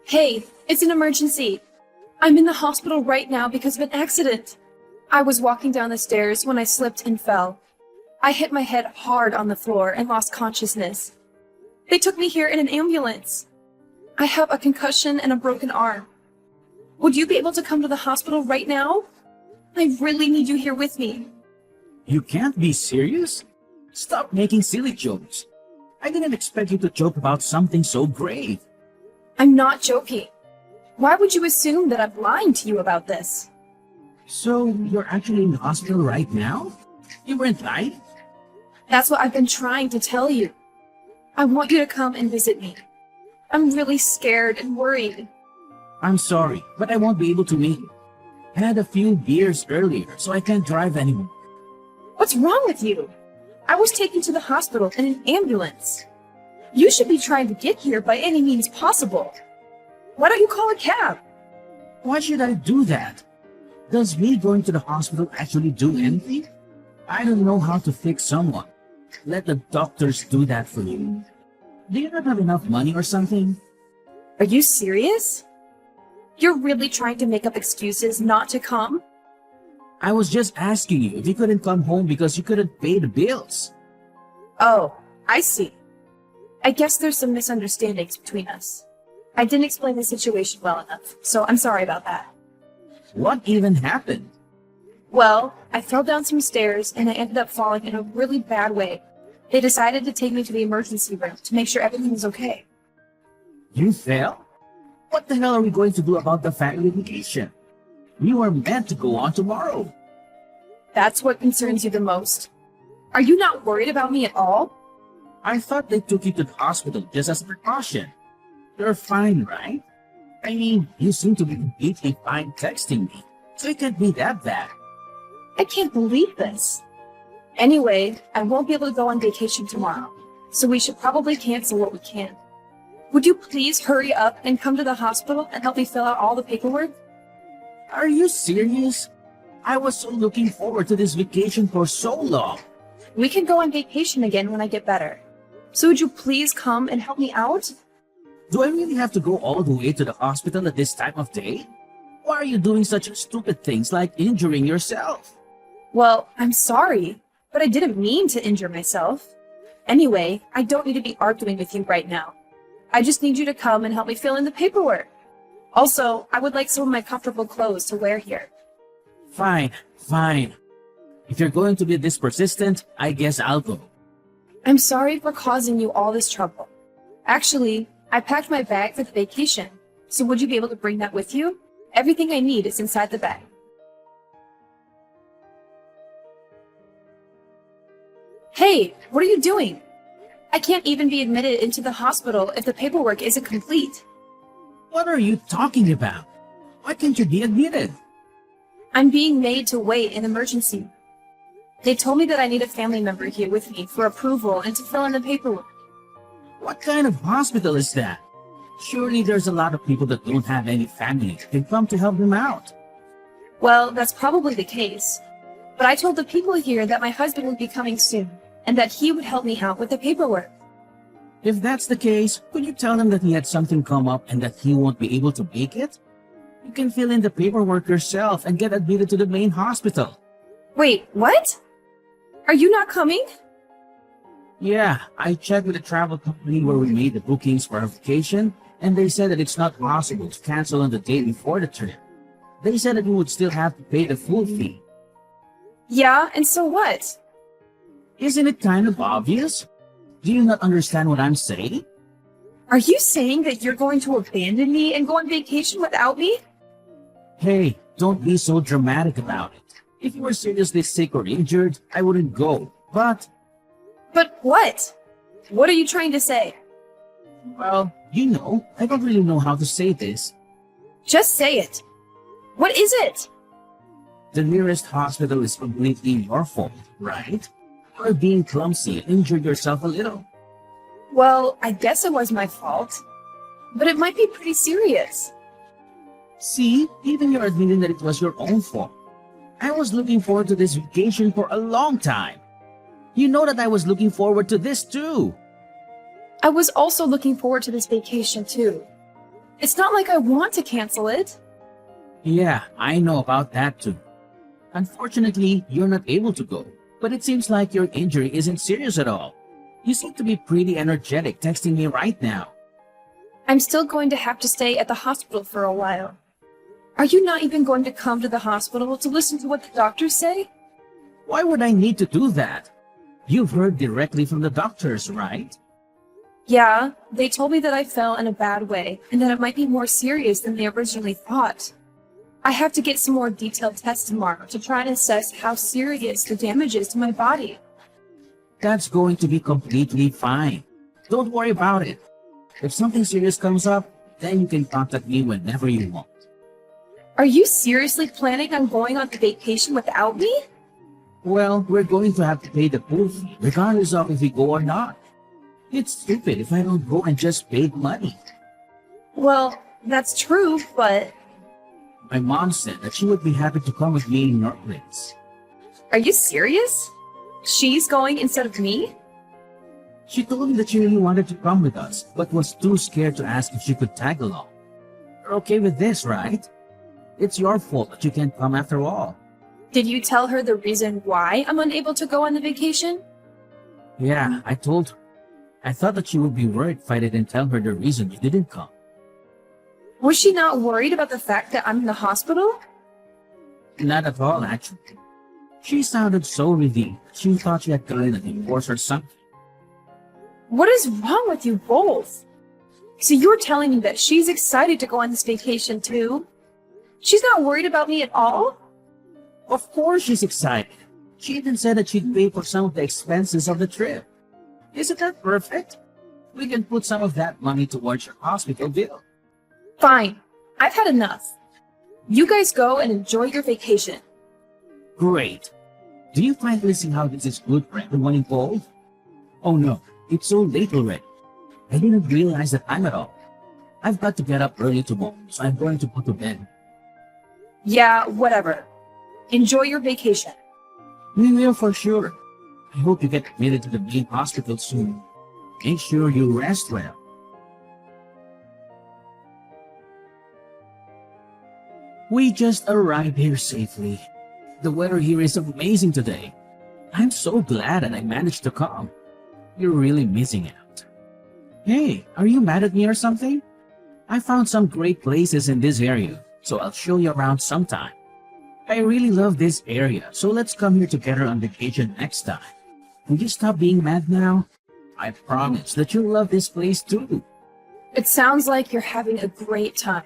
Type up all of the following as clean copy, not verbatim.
Hey, it's an emergency. I'm in the hospital right now because of an accident. I was walking down the stairs when I slipped and fell. I hit my head hard on the floor and lost consciousness. They took me here in an ambulance. I have a concussion and a broken arm. Would you be able to come to the hospital right now? I really need you here with me. You can't be serious? Stop making silly jokes. I didn't expect you to joke about something so grave. I'm not joking. Why would you assume that I'm lying to you about this? So, you're actually in the hospital right now? You weren't lying? That's what I've been trying to tell you. I want you to come and visit me. I'm really scared and worried. I'm sorry, but I won't be able to meet you. I had a few beers earlier, so I can't drive anymore. What's wrong with you? I was taken to the hospital in an ambulance. You should be trying to get here by any means possible. Why don't you call a cab? Why should I do that? Does me going to the hospital actually do anything? I don't know how to fix someone. Let the doctors do that for you. Do you not have enough money or something? Are you serious? You're really trying to make up excuses not to come? I was just asking you if you couldn't come home because you couldn't pay the bills. Oh, I see. I guess there's some misunderstandings between us. I didn't explain the situation well enough, so I'm sorry about that. What even happened? Well, I fell down some stairs and I ended up falling in a really bad way. They decided to take me to the emergency room to make sure everything was okay. You fell? What the hell are we going to do about the family vacation? We were meant to go on tomorrow. That's what concerns you the most. Are you not worried about me at all? I thought they took you to the hospital just as a precaution. You're fine, right? I mean, you seem to be completely fine texting me, so it can't be that bad. I can't believe this. Anyway, I won't be able to go on vacation tomorrow, so we should probably cancel what we can. Would you please hurry up and come to the hospital and help me fill out all the paperwork? Are you serious? I was so looking forward to this vacation for so long. We can go on vacation again when I get better. So would you please come and help me out? Do I really have to go all the way to the hospital at this time of day? Why are you doing such stupid things like injuring yourself? Well, I'm sorry, but I didn't mean to injure myself. Anyway, I don't need to be arguing with you right now. I just need you to come and help me fill in the paperwork. Also, I would like some of my comfortable clothes to wear here. Fine, fine. If you're going to be this persistent, I guess I'll go. I'm sorry for causing you all this trouble. Actually, I packed my bag for the vacation, so would you be able to bring that with you? Everything I need is inside the bag. Hey, what are you doing? I can't even be admitted into the hospital if the paperwork isn't complete. What are you talking about? Why can't you be admitted? I'm being made to wait in emergency. They told me that I need a family member here with me for approval and to fill in the paperwork. What kind of hospital is that? Surely there's a lot of people that don't have any family that can come to help them out. Well, that's probably the case. But I told the people here that my husband would be coming soon, and that he would help me out with the paperwork. If that's the case, could you tell him that he had something come up and that he won't be able to make it? You can fill in the paperwork yourself and get admitted to the main hospital. Wait, what? Are you not coming? Yeah, I checked with the travel company where we made the bookings for our vacation, and they said that it's not possible to cancel on the day before the trip. They said that we would still have to pay the full fee. Yeah, and so what? Isn't it kind of obvious? Do you not understand what I'm saying? Are you saying that you're going to abandon me and go on vacation without me? Hey, don't be so dramatic about it. If you were seriously sick or injured, I wouldn't go, But what? What are you trying to say? well, I don't really know how to say this. Just say it. What is it? The nearest hospital is completely your fault, right? You're being clumsy and injured yourself a little. Well, I guess it was my fault. But it might be pretty serious. See, even you're admitting that it was your own fault. I was looking forward to this vacation for a long time. You know that I was looking forward to this too. I was also looking forward to this vacation too. It's not like I want to cancel it. Yeah, I know about that too. Unfortunately, you're not able to go, but it seems like your injury isn't serious at all. You seem to be pretty energetic texting me right now. I'm still going to have to stay at the hospital for a while. Are you not even going to come to the hospital to listen to what the doctors say? Why would I need to do that? You've heard directly from the doctors, right? Yeah, they told me that I fell in a bad way and that it might be more serious than they originally thought. I have to get some more detailed tests tomorrow to try and assess how serious the damage is to my body. That's going to be completely fine. Don't worry about it. If something serious comes up, then you can contact me whenever you want. Are you seriously planning on going on the vacation without me? Well, we're going to have to pay the pool fee, regardless of if we go or not. It's stupid if I don't go and just pay the money. Well, that's true, but My mom said that she would be happy to come with me in your place. are you serious? She's going instead of me? She told me that she really wanted to come with us, but was too scared to ask if she could tag along. You're okay with this, right? It's your fault that you can't come after all. Did you tell her the reason why I'm unable to go on the vacation? Yeah, I told her. I thought that she would be worried if I didn't tell her the reason you didn't come. Was she not worried about the fact that I'm in the hospital? Not at all, actually. She sounded so relieved. She thought she had gotten a divorce or something. What is wrong with you both? So you're telling me that she's excited to go on this vacation too? She's not worried about me at all? Of course she's excited. She even said that she'd pay for some of the expenses of the trip. Isn't that perfect? We can put some of that money towards your hospital bill. Fine. I've had enough. You guys go and enjoy your vacation. Great. Do you finally see how this is good for everyone involved? Oh no, it's so late already. I didn't realize the time at all. I've got to get up early tomorrow, so I'm going to go to bed. Yeah, whatever. Enjoy your vacation. We will for sure. I hope you get admitted to the main hospital soon. Make sure you rest well. We just arrived here safely. The weather here is amazing today. I'm so glad that I managed to come. You're really missing out. Hey, are you mad at me or something? I found some great places in this area, so I'll show you around sometime. I really love this area, so let's come here together on vacation next time. Will you stop being mad now? I promise that you'll love this place too. It sounds like you're having a great time.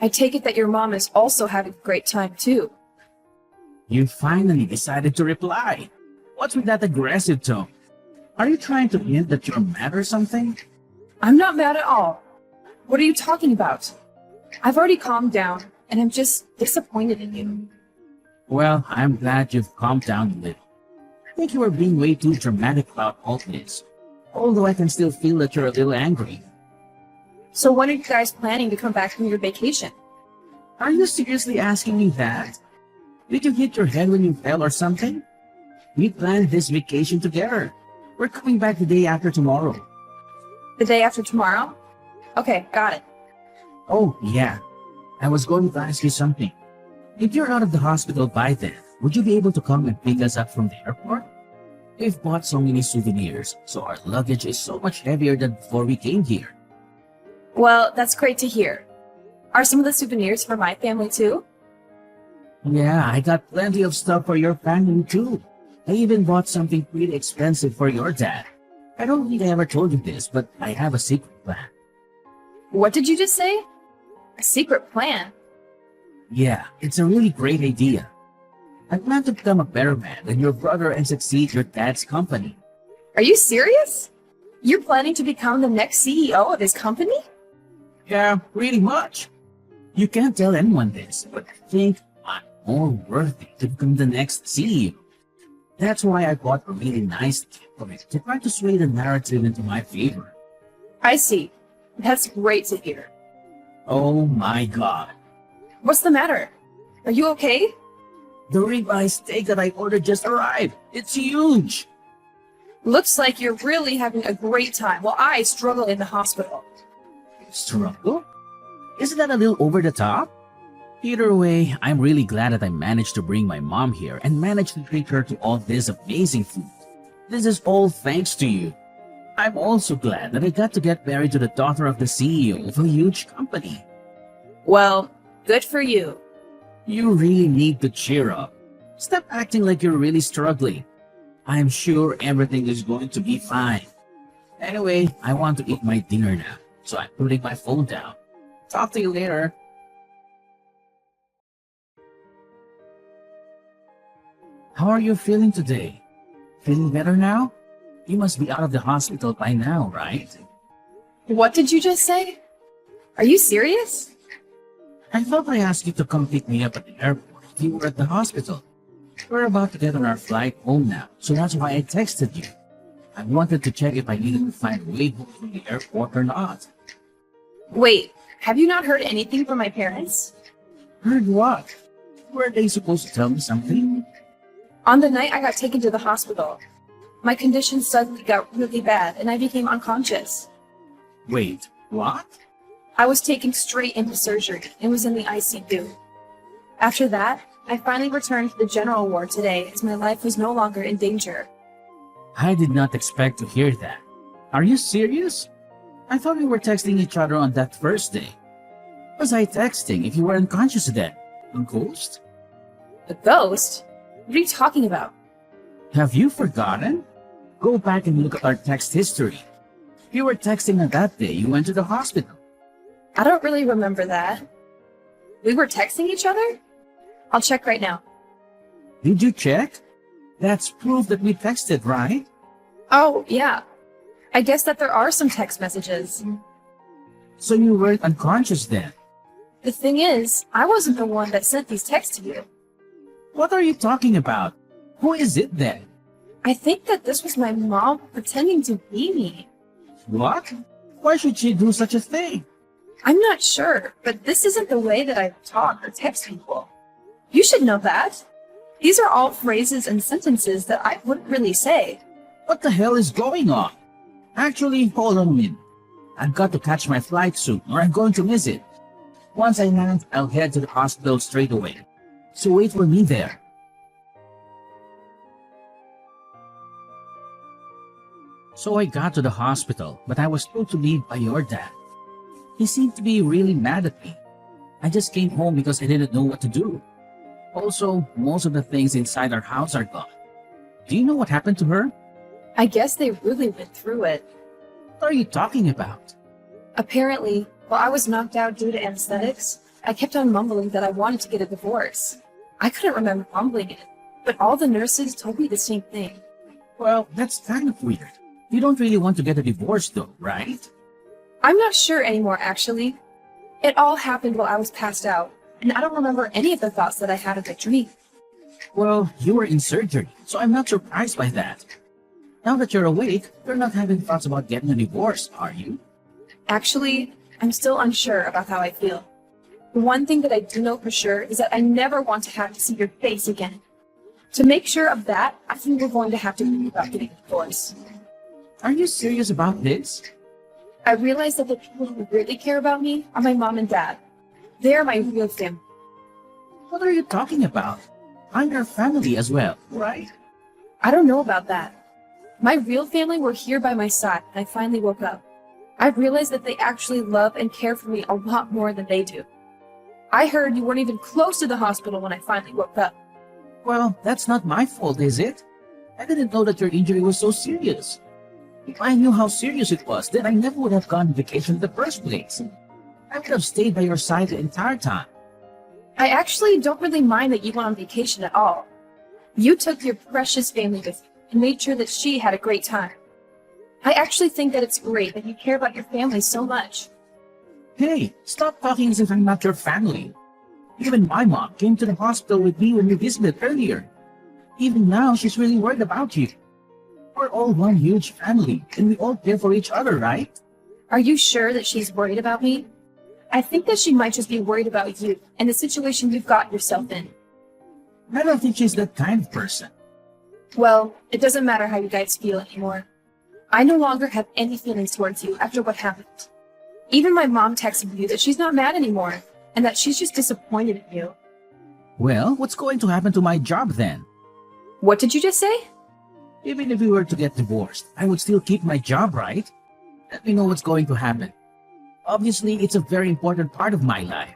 I take it that your mom is also having a great time too. You finally decided to reply. What's with that aggressive tone? Are you trying to hint that you're mad or something? I'm not mad at all. What are you talking about? I've already calmed down, and I'm just disappointed in you. Well, I'm glad you've calmed down a little. I think you are being way too dramatic about all this. Although I can still feel that you're a little angry. So when are you guys planning to come back from your vacation? Are you seriously asking me that? Did you hit your head when you fell or something? We planned this vacation together. We're coming back the day after tomorrow. The day after tomorrow? Okay, got it. Oh, yeah. I was going to ask you something. If you're out of the hospital by then, would you be able to come and pick us up from the airport? We've bought so many souvenirs, so our luggage is so much heavier than before we came here. Well, that's great to hear. Are some of the souvenirs for my family too? Yeah, I got plenty of stuff for your family too. I even bought something pretty expensive for your dad. I don't think I ever told you this, but I have a secret plan. What did you just say? A secret plan? Yeah, it's a really great idea. I plan to become a better man than your brother and succeed your dad's company. Are you serious? You're planning to become the next CEO of his company? Yeah, pretty much. You can't tell anyone this, but I think I'm more worthy to become the next CEO. That's why I bought a really nice gift for it to try to sway the narrative into my favor. I see. That's great to hear. Oh my god. What's the matter? Are you okay? The ribeye steak that I ordered just arrived. It's huge. Looks like you're really having a great time while I struggle in the hospital. Struggle? Isn't that a little over the top? Either way, I'm really glad that I managed to bring my mom here and managed to treat her to all this amazing food. This is all thanks to you. I'm also glad that I got to get married to the daughter of the CEO of a huge company. Well, good for you. You really need to cheer up. Stop acting like you're really struggling. I'm sure everything is going to be fine. Anyway, I want to eat my dinner now, so I'm putting my phone down. Talk to you later. How are you feeling today? Feeling better now? You must be out of the hospital by now, right? What did you just say? Are you serious? I thought I asked you to come pick me up at the airport. You were at the hospital. We're about to get on our flight home now, so that's why I texted you. I wanted to check if I needed to find a way home from the airport or not. Wait, have you not heard anything from my parents? Heard what? Were they supposed to tell me something? On the night I got taken to the hospital, my condition suddenly got really bad and I became unconscious. Wait, what? I was taken straight into surgery and was in the ICU. After that, I finally returned to the general ward today as my life was no longer in danger. I did not expect to hear that. Are you serious? I thought we were texting each other on that first day. Was I texting if you were unconscious then? A ghost? A ghost? What are you talking about? Have you forgotten? Go back and look at our text history. You were texting on that day you went to the hospital. I don't really remember that. We were texting each other? I'll check right now. Did you check? That's proof that we texted, right? Oh, yeah. I guess that there are some text messages. So you weren't unconscious then? The thing is, I wasn't the one that sent these texts to you. What are you talking about? Who is it then? I think that this was my mom pretending to be me. What? Why should she do such a thing? I'm not sure, but this isn't the way that I talk or text people. You should know that. These are all phrases and sentences that I wouldn't really say. What the hell is going on? Actually, hold on a minute. I've got to catch my flight soon or I'm going to miss it. Once I land, I'll head to the hospital straight away. So wait for me there. So I got to the hospital, but I was told to leave by your dad. He seemed to be really mad at me. I just came home because I didn't know what to do. Also, most of the things inside our house are gone. Do you know what happened to her? I guess they really went through it. What are you talking about? Apparently, while I was knocked out due to anesthetics, I kept on mumbling that I wanted to get a divorce. I couldn't remember mumbling it, but all the nurses told me the same thing. Well, that's kind of weird. You don't really want to get a divorce though, right? I'm not sure anymore, actually. It all happened while I was passed out, and I don't remember any of the thoughts that I had in the dream. Well, you were in surgery, so I'm not surprised by that. Now that you're awake, you're not having thoughts about getting a divorce, are you? Actually, I'm still unsure about how I feel. The one thing that I do know for sure is that I never want to have to see your face again. To make sure of that, I think we're going to have to think about getting a divorce. Are you serious about this? I realize that the people who really care about me are my mom and dad. They are my real family. What are you talking about? I'm your family as well, right? I don't know about that. My real family were here by my side, and I finally woke up. I realized that they actually love and care for me a lot more than they do. I heard you weren't even close to the hospital when I finally woke up. Well, that's not my fault, is it? I didn't know that your injury was so serious. If I knew how serious it was, then I never would have gone on vacation in the first place. I would have stayed by your side the entire time. I actually don't really mind that you went on vacation at all. You took your precious family with you and made sure that she had a great time. I actually think that it's great that you care about your family so much. Hey, stop talking as if I'm not your family. Even my mom came to the hospital with me when you visited earlier. Even now, she's really worried about you. We're all one huge family, and we all care for each other, right? Are you sure that she's worried about me? I think that she might just be worried about you and the situation you've got yourself in. I don't think she's that kind of person. Well, it doesn't matter how you guys feel anymore. I no longer have any feelings towards you after what happened. Even my mom texted you that she's not mad anymore, and that she's just disappointed in you. Well, what's going to happen to my job then? What did you just say? Even if we were to get divorced, I would still keep my job, right? Let me know what's going to happen. Obviously, it's a very important part of my life.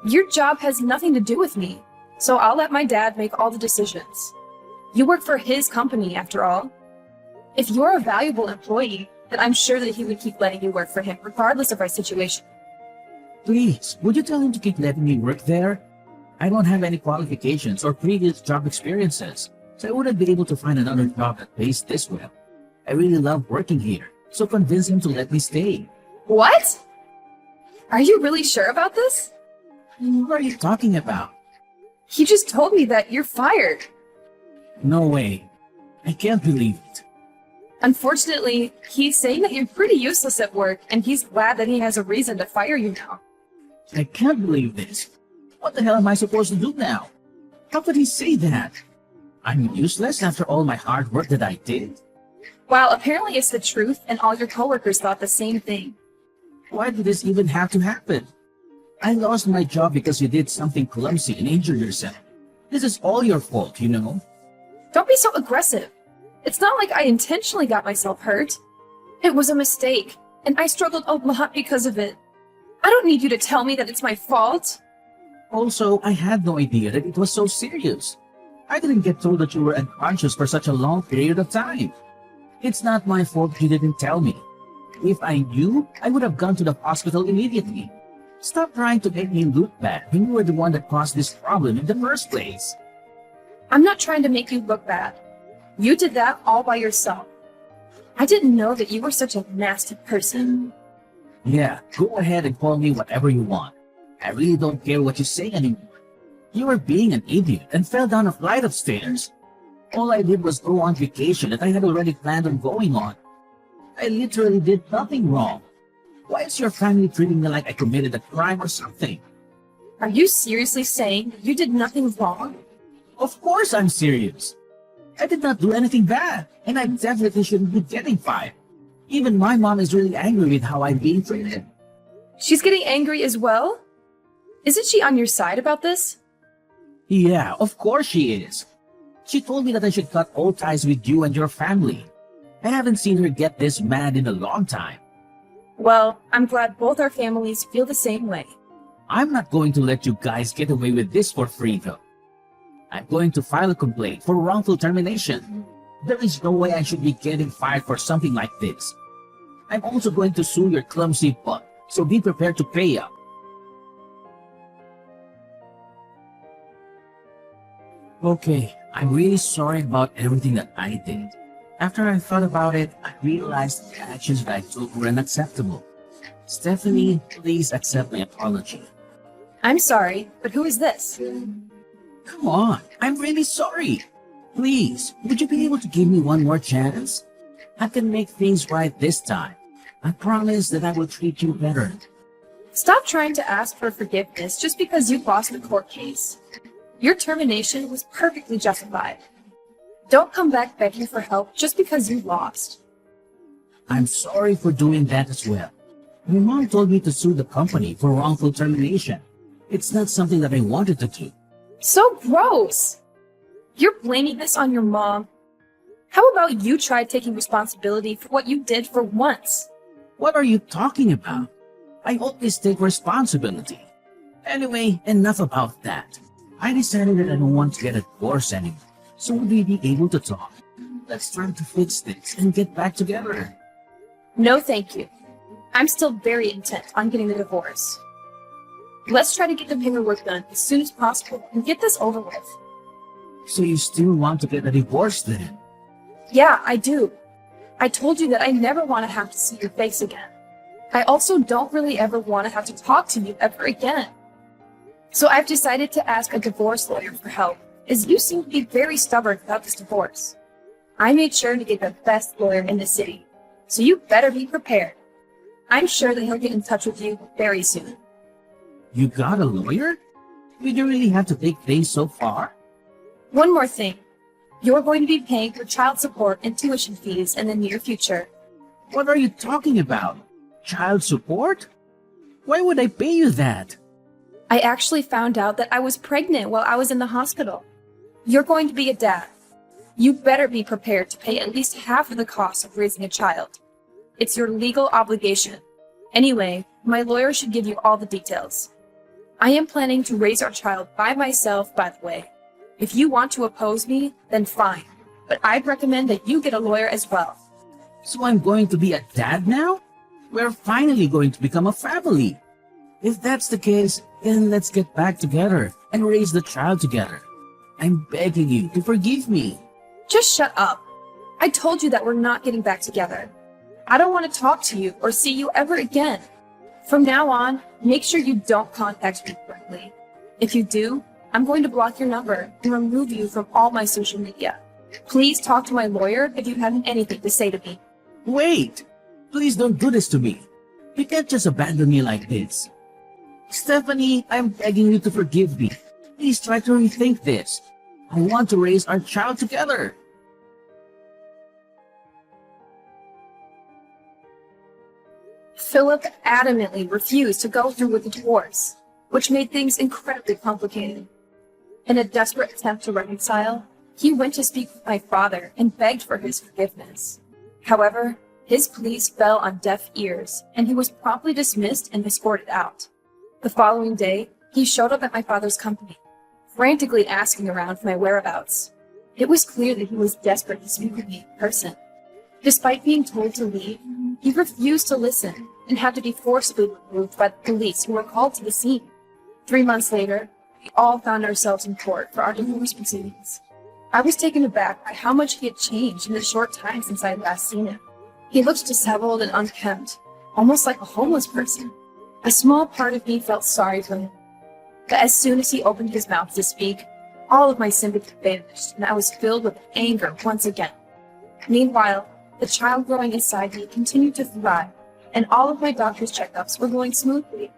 Your job has nothing to do with me, so I'll let my dad make all the decisions. You work for his company, after all. If you're a valuable employee, then I'm sure that he would keep letting you work for him, regardless of our situation. Please, would you tell him to keep letting me work there? I don't have any qualifications or previous job experiences, so I wouldn't be able to find another job that pays this well. I really love working here, so convince him to let me stay. What? Are you really sure about this? What are you talking about? He just told me that you're fired. No way. I can't believe it. Unfortunately, he's saying that you're pretty useless at work, and he's glad that he has a reason to fire you now. I can't believe this. What the hell am I supposed to do now? How could he say that? I'm useless after all my hard work that I did? Well, apparently it's the truth, and all your coworkers thought the same thing. Why did this even have to happen? I lost my job because you did something clumsy and injured yourself. This is all your fault, you know? Don't be so aggressive. It's not like I intentionally got myself hurt. It was a mistake, and I struggled a lot because of it. I don't need you to tell me that it's my fault. Also, I had no idea that it was so serious. I didn't get told that you were unconscious for such a long period of time. It's not my fault you didn't tell me. If I knew, I would have gone to the hospital immediately. Stop trying to make me look bad when you were the one that caused this problem in the first place. I'm not trying to make you look bad. You did that all by yourself. I didn't know that you were such a nasty person. Yeah, go ahead and call me whatever you want. I really don't care what you say anymore. You were being an idiot and fell down a flight of stairs. All I did was go on vacation that I had already planned on going on. I literally did nothing wrong. Why is your family treating me like I committed a crime or something? Are you seriously saying you did nothing wrong? Of course I'm serious. I did not do anything bad, and I definitely shouldn't be getting fired. Even my mom is really angry with how I'm being treated. She's getting angry as well? Isn't she on your side about this? Yeah, of course she is. She told me that I should cut all ties with you and your family. I haven't seen her get this mad in a long time. Well, I'm glad both our families feel the same way. I'm not going to let you guys get away with this for free, though. I'm going to file a complaint for wrongful termination. There is no way I should be getting fired for something like this. I'm also going to sue your clumsy butt, so be prepared to pay up. Okay, I'm really sorry about everything that I did. After I thought about it, I realized the actions that I took were unacceptable. Stephanie, please accept my apology. I'm sorry, but who is this? Come on, I'm really sorry. Please, would you be able to give me one more chance? I can make things right this time. I promise that I will treat you better. Stop trying to ask for forgiveness just because you lost the court case. Your termination was perfectly justified. Don't come back begging for help just because you lost. I'm sorry for doing that as well. My mom told me to sue the company for wrongful termination. It's not something that I wanted to do. So gross! You're blaming this on your mom. How about you try taking responsibility for what you did for once? What are you talking about? I always take responsibility. Anyway, enough about that. I decided that I don't want to get a divorce anymore, so would we be able to talk? Let's try to fix this and get back together. No, thank you. I'm still very intent on getting the divorce. Let's try to get the paperwork done as soon as possible and get this over with. So you still want to get a divorce then? Yeah, I do. I told you that I never want to have to see your face again. I also don't really ever want to have to talk to you ever again. So I've decided to ask a divorce lawyer for help, as you seem to be very stubborn about this divorce. I made sure to get the best lawyer in the city, so you better be prepared. I'm sure that he'll get in touch with you very soon. You got a lawyer? Did you really have to take things so far? One more thing. You're going to be paying for child support and tuition fees in the near future. What are you talking about? Child support? Why would I pay you that? I actually found out that I was pregnant while I was in the hospital. You're going to be a dad. You better be prepared to pay at least half of the cost of raising a child. It's your legal obligation. Anyway, my lawyer should give you all the details. I am planning to raise our child by myself, by the way. If you want to oppose me, then fine. But I'd recommend that you get a lawyer as well. So I'm going to be a dad now? We're finally going to become a family. If that's the case, then let's get back together and raise the child together. I'm begging you to forgive me. Just shut up. I told you that we're not getting back together. I don't want to talk to you or see you ever again. From now on, make sure you don't contact me directly. If you do, I'm going to block your number and remove you from all my social media. Please talk to my lawyer if you have anything to say to me. Wait! Please don't do this to me. You can't just abandon me like this. Stephanie, I'm begging you to forgive me. Please try to rethink this. I want to raise our child together. Philip adamantly refused to go through with the divorce, which made things incredibly complicated. In a desperate attempt to reconcile, he went to speak with my father and begged for his forgiveness. However, his pleas fell on deaf ears, and he was promptly dismissed and escorted out. The following day, he showed up at my father's company, frantically asking around for my whereabouts. It was clear that he was desperate to speak with me in person. Despite being told to leave, he refused to listen and had to be forcibly removed by the police who were called to the scene. 3 months later, we all found ourselves in court for our divorce proceedings. I was taken aback by how much he had changed in the short time since I had last seen him. He looked disheveled and unkempt, almost like a homeless person. A small part of me felt sorry for him. But as soon as he opened his mouth to speak, all of my sympathy vanished, and I was filled with anger once again. Meanwhile, the child growing inside me continued to thrive, and all of my doctor's checkups were going smoothly.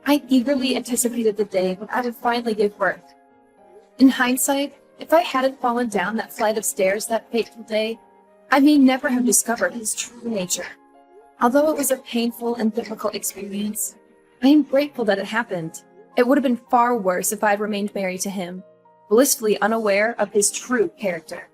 I eagerly anticipated the day when I would finally give birth. In hindsight, if I hadn't fallen down that flight of stairs that fateful day, I may never have discovered his true nature. Although it was a painful and difficult experience, I am grateful that it happened. It would have been far worse if I had remained married to him, blissfully unaware of his true character.